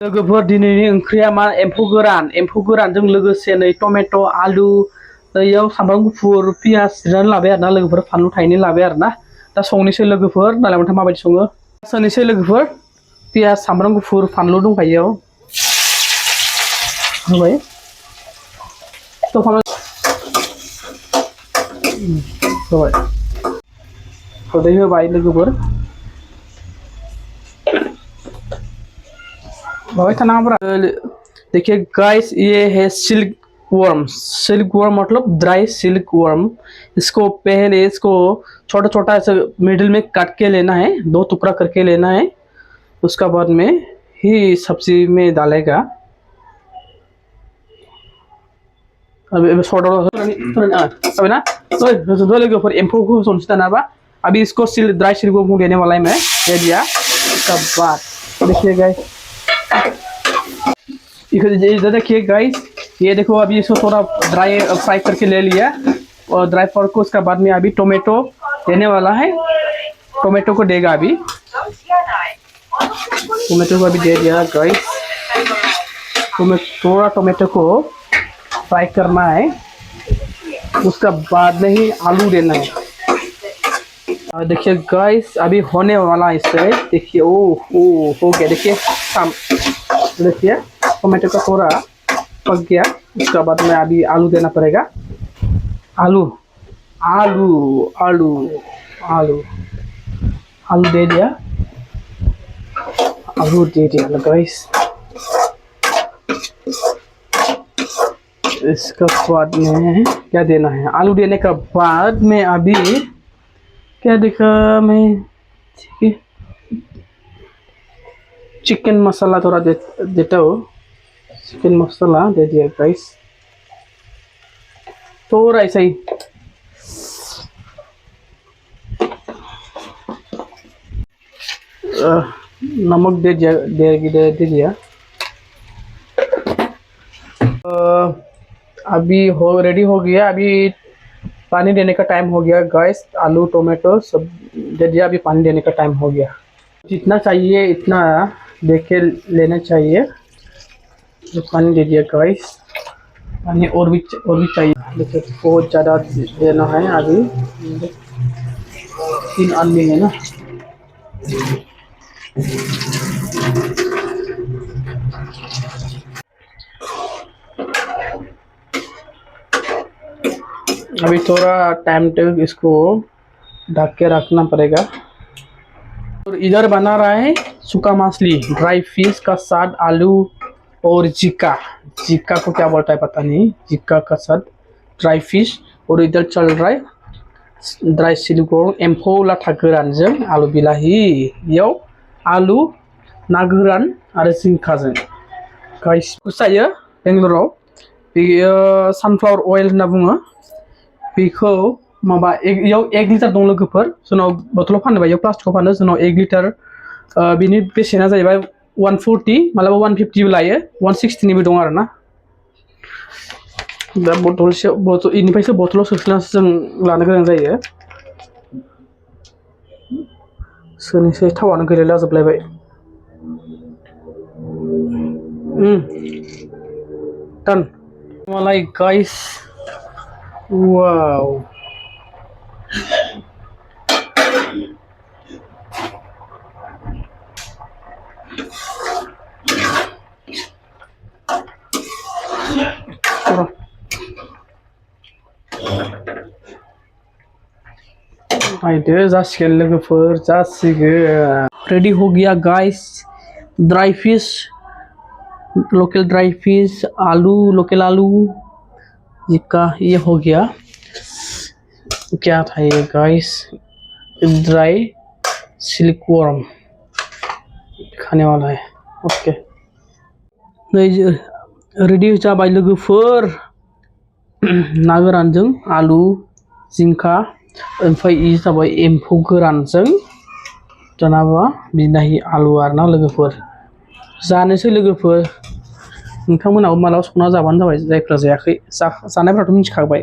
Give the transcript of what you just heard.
लोगोफोर दिनैनि ओंख्रिया मा एम्फौ गोरानजों लोगोसे नै टमेट' आलु इयाव सामब्राम गुफुर पियास जिरनानै लाबाय आरोना लोगोफोर फानलु थाइनै लाबाय आरोना दा संनोसै लोगोफोर नालाय नोंथां माबायदि सङो संनोसै लोगोफोर पियास सामब्राम गुफुर फानलु दंखायो होबाय होबाय खदै होबाय लोगोफोर देखिए गाइस ये है सिल्क वर्म मतलब ड्राई सिल्क वर्म। इसको पहले छोटा छोटा ऐसे मिडिल में काट के लेना है, 2 टुकड़ा करके लेना है। उसका बाद में ही सब्जी में डालेगा। अभी इसको ड्राई सिल्क वर्म देने वाला है मैं, दे दिया। उसका बाद देखिए गाइस, इधर देखिए गाइस, ये देखो अभी इसको थोड़ा ड्राई फ्राई करके ले लिया और ड्राई फ्राई को उसका बाद में अभी टोमेटो देने वाला है। टोमेटो को देगा अभी, टोमेटो को अभी दे दिया गाइस। थोड़ा टोमेटो को फ्राई करना है, उसका बाद में ही आलू देना है। देखिए गाइस अभी होने वाला है इससे, देखिए ओ हो गया। देखिए टोमेटो का थोड़ा पक गया। उसका बाद में अभी आलू देना पड़ेगा। आलू आलू आलू आलू आलू दे दिया, आलू दे दिया गाइस। इसका बाद में क्या देना है, आलू देने का बाद में अभी क्या देखा मैं, ठीक है चिकन मसाला थोड़ा देता हूँ। चिकन मसाला दे दिया गाइस, थोड़ा ऐसा ही। नमक दे दिया। अभी रेडी हो गया। अभी पानी देने का टाइम हो गया गाइस। आलू टोमेटो सब दे दिया, अभी पानी देने का टाइम हो गया। जितना चाहिए इतना देख के लेना चाहिए। जो पानी दे दिया गाइस, पानी और भी चाहिए। देखिए बहुत ज़्यादा देना है। अभी 3 आदमी है ना। अभी थोड़ा टाइम तक इसको ढक के रखना पड़ेगा। और इधर बना रहा है सूखा मछली, ड्राई फिश का साथ आलू और जिक्का को क्या बोलता है पता नहीं, जिक्का का साथ ड्राई फिश। और इधर चल रहा है ड्राई सिल्क वर्म एम्फौ लाथा गोरानजों आलु बिलाहि, इयाव आलु ना गोरान आरो जिंखाजों गाइस जायो बेंगलराव। बेयो सानफ्लावर अइल होनना बुङो। बेखौ माबा इयाव 1 लिटार दं लोगोफोर। जोंनाव बथलाव फानोबा इयाव प्लास्टिकआव फानो। जोंनाव 1 लिटार बिनि बेसेना जाहैबाय 140, मालाबा 150 लायो, 160 निबो दं आरोना। दा इनिफ्रायसो बथलाव सोस्लानासो जों लानो गोनां जायो। सोनोसै, थावानो गैलायला जोबलायबाय। done मालाय गाइस, वाव नायदो, जासिगोन लोगोफोर, जासिगोन। रेडी हो गया guys dry fish, local dry fish, आलू लोकल आलू, जिक्का, ये हो गया। क्या था ये गाइस, ड्राई सिल्क वर्म खाने वाला है। ओके रेडी जाबाय लोगोफोर, ना गोरानजों आलु जिंखा, ओमफ्राय इ जाबाय एम्फौ गोरानजों दानाबा बिलाहि आलु आरोना लोगोफोर। जानोसै लोगोफोर, नोंथांमोनाबो मालाबा संना जाबानो जाबाय, जायफ्रा जायाखै। जानायफ्राथ' मिथिखाबाय।